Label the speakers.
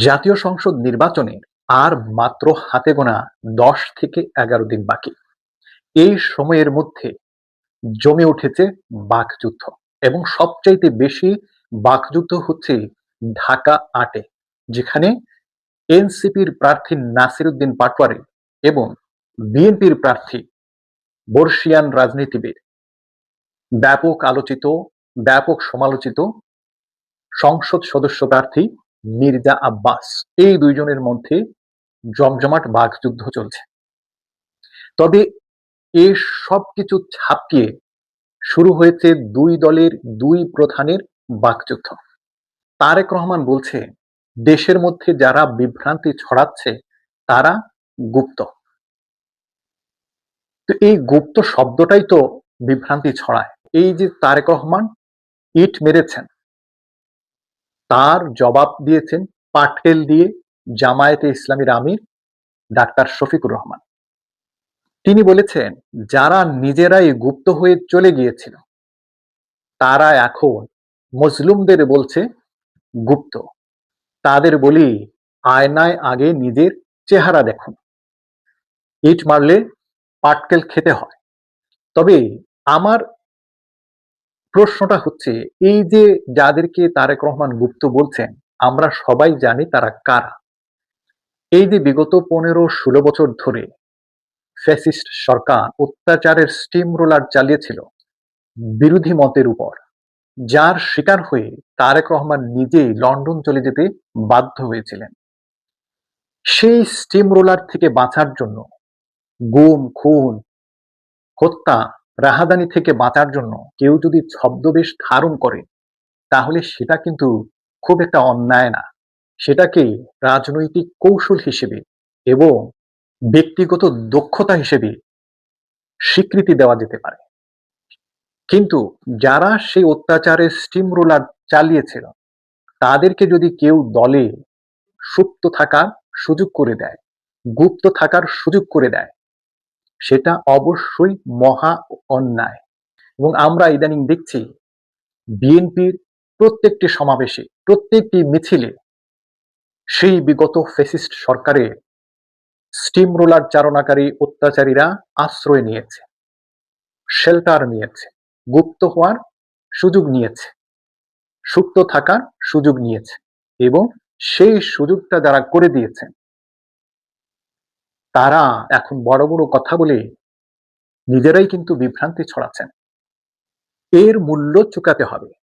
Speaker 1: জাতীয় সংসদ নির্বাচনে আর মাত্র হাতে গোনা ১০ থেকে ১১ দিন বাকি। এই সময়ের মধ্যে জমে উঠেছে বাকযুদ্ধ এবং সবচাইতে বেশি বাকযুদ্ধ হচ্ছে ঢাকা-৮ যেখানে এনসিপির প্রার্থী নাসির উদ্দিন পাটোয়ারি এবং বিএনপির প্রার্থী বর্ষীয়ান রাজনীতিবিদ ব্যাপক আলোচিত, ব্যাপক সমালোচিত সংসদ সদস্য প্রার্থী মির্জা আব্বাস, এই দুইজনের মধ্যে জমজমাট বাকযুদ্ধ চলছে। তবে এ সবকিছু ছাপিয়ে শুরু হয়েছে দুই দলের দুই প্রধানের বাকযুদ্ধ। তারেক রহমান বলছে, দেশের মধ্যে যারা বিভ্রান্তি ছড়াচ্ছে তারা গুপ্ত। তো এই গুপ্ত শব্দটাই তো বিভ্রান্তি ছড়ায়। এই যে তারেক রহমান ইট মেরেছেন, তার জবাব দিয়েছেন পাটকেল দিয়ে জামায়াতে ইসলামীর আমির ডাক্তার শফিকুর রহমান। তিনি বলেছেন, যারা নিজেরাই গুপ্ত হয়ে চলে গিয়েছিল তারা এখন মজলুমদের বলছে গুপ্ত। তাদের বলি, আয়নায় আগে নিজের চেহারা দেখুন। ইট মারলে পাটকেল খেতে হয়। তবে আমার প্রশ্নটা হচ্ছে, এই যে যাদেরকে তারেক রহমান গুপ্ত বলছেন, আমরা সবাই জানি তারা কারা। এই যে বিগত ১৫-১৬ বছর ধরে ফ্যাসিস্ট সরকার অত্যাচারের স্টিম রোলার চালিয়েছিল বিরোধী মতের উপর, যার শিকার হয়ে তারেক রহমান নিজেই লন্ডন চলে যেতে বাধ্য হয়েছিলেন। সেই স্টিম রোলার থেকে বাঁচার জন্য, গুম, খুন, হত্যা, রাহাজানি থেকে বাঁচার জন্য কেউ যদি ছদ্মবেশ ধারণ করে, তাহলে সেটা কিন্তু খুব একটা অন্যায় না। সেটাকে রাজনৈতিক কৌশল হিসেবে এবং ব্যক্তিগত দক্ষতা হিসেবে স্বীকৃতি দেওয়া যেতে পারে। কিন্তু যারা সেই অত্যাচারের স্টিম রোলার চালিয়েছিল, তাদেরকে যদি কেউ দলে সুপ্ত থাকার সুযোগ করে দেয়, গুপ্ত থাকার সুযোগ করে দেয়, সেটা অবশ্যই মহা অন্যায়। এবং আমরা ইদানিং দেখছি বিএনপির প্রত্যেকটি সমাবেশে, প্রত্যেকটি মিছিলে সেই বিগত ফ্যাসিস্ট সরকারের স্টিম রোলার চালনাকারী অত্যাচারীরা আশ্রয় নিয়েছে, শেল্টার নিয়েছে, গুপ্ত হওয়ার সুযোগ নিয়েছে, সুপ্ত থাকার সুযোগ নিয়েছে এবং সেই সুযোগটা যারা করে দিয়েছেন তারা এখন বড় বড় কথা বলে নিজেরাই কিন্তু বিভ্রান্তি ছড়াচ্ছেন। এর মূল্য চুকাতে হবে।